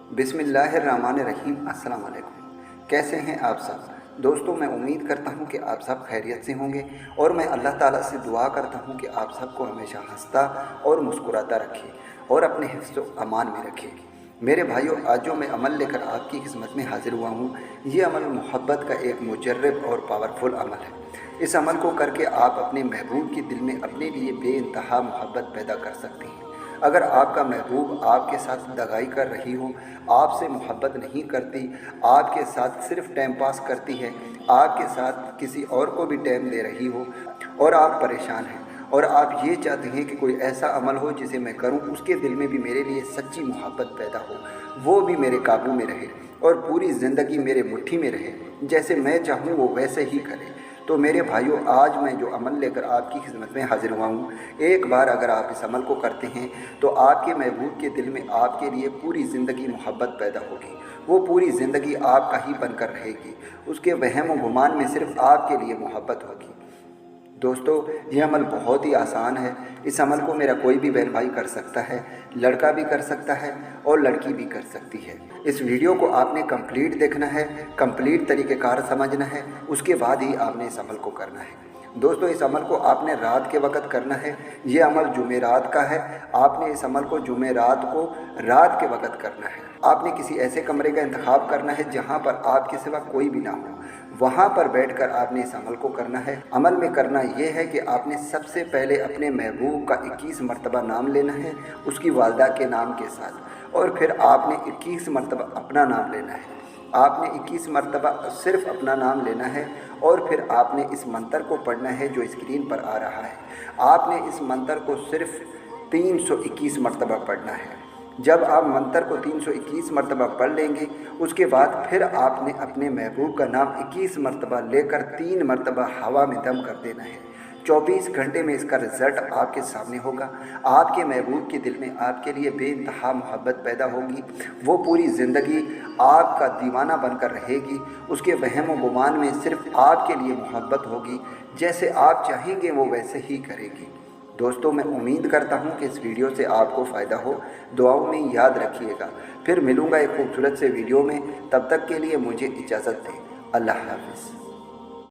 बिस्मिल्लाहिर्रहमानिर्रहीम। अस्सलाम वालेकुम। कैसे हैं आप सब दोस्तों? मैं उम्मीद करता हूं कि आप सब खैरियत से होंगे और मैं अल्लाह ताला से दुआ करता हूं कि आप सबको हमेशा हंसता और मुस्कुराता रखे और अपने हिफ्ज़ व अमान में रखे। मेरे भाइयों, आज जो मैं अमल लेकर आपकी खिदमत में हाजिर हुआ हूँ, ये अमल मोहब्बत का एक मुजर्रब और पावरफुल अमल है। इस अमल को करके आप अपने महबूब के दिल में अपने लिए बेइंतहा मोहब्बत पैदा कर सकते हैं। अगर आपका महबूब आपके साथ दगाई कर रही हो, आपसे मोहब्बत नहीं करती, आपके साथ सिर्फ टाइम पास करती है, आपके साथ किसी और को भी टाइम दे रही हो और आप परेशान हैं और आप ये चाहते हैं कि कोई ऐसा अमल हो जिसे मैं करूं, उसके दिल में भी मेरे लिए सच्ची मोहब्बत पैदा हो, वो भी मेरे काबू में रहे और पूरी ज़िंदगी मेरे मुट्ठी में रहे, जैसे मैं चाहूँ वो वैसे ही करे, तो मेरे भाइयों, आज मैं जो अमल लेकर आपकी खिदमत में हाजिर हुआ हूँ, एक बार अगर आप इस अमल को करते हैं तो आपके महबूब के दिल में आपके लिए पूरी ज़िंदगी मोहब्बत पैदा होगी। वो पूरी ज़िंदगी आपका ही बनकर रहेगी। उसके वहम व गुमान में सिर्फ आपके लिए मोहब्बत होगी। दोस्तों, ये अमल बहुत ही आसान है। इस अमल को मेरा कोई भी बहन भाई कर सकता है, लड़का भी कर सकता है और लड़की भी कर सकती है। इस वीडियो को आपने कंप्लीट देखना है, कंप्लीट तरीक़ेकार समझना है, उसके बाद ही आपने इस अमल को करना है। दोस्तों, इस अमल को आपने रात के वक़्त करना है। ये अमल जुमेरात का है। आपने इस अमल को जुमेरात को रात के वक़्त करना है। आपने किसी ऐसे कमरे का इंतखाब करना है जहाँ पर आपके सिवा कोई भी ना हो। वहाँ पर बैठकर आपने इस अमल को करना है। अमल में करना ये है कि आपने सबसे पहले अपने महबूब का 21 मरतबा नाम लेना है, उसकी वालदा के नाम के साथ, और फिर आपने 21 मरतबा अपना नाम लेना है। आपने 21 मरतबा सिर्फ अपना नाम लेना है और फिर आपने इस मंत्र को पढ़ना है जो स्क्रीन पर आ रहा है। आपने इस मंत्र को सिर्फ 321 मरतबा पढ़ना है। जब आप मंत्र को 321 मरतबा पढ़ लेंगे, उसके बाद फिर आपने अपने महबूब का नाम 21 मरतबा लेकर 3 मरतबा हवा में दम कर देना है। 24 घंटे में इसका रिज़ल्ट आपके सामने होगा। आपके महबूब के दिल में आपके लिए बेइंतहा मोहब्बत पैदा होगी। वो पूरी ज़िंदगी आपका दीवाना बनकर रहेगी। उसके वहम व गुमान में सिर्फ आपके लिए मोहब्बत होगी। जैसे आप चाहेंगे वो वैसे ही करेगी। दोस्तों, मैं उम्मीद करता हूँ कि इस वीडियो से आपको फ़ायदा हो। दुआओं में याद रखिएगा। फिर मिलूँगा एक खूबसूरत से वीडियो में। तब तक के लिए मुझे इजाज़त दें। अल्लाह हाफ़िज़।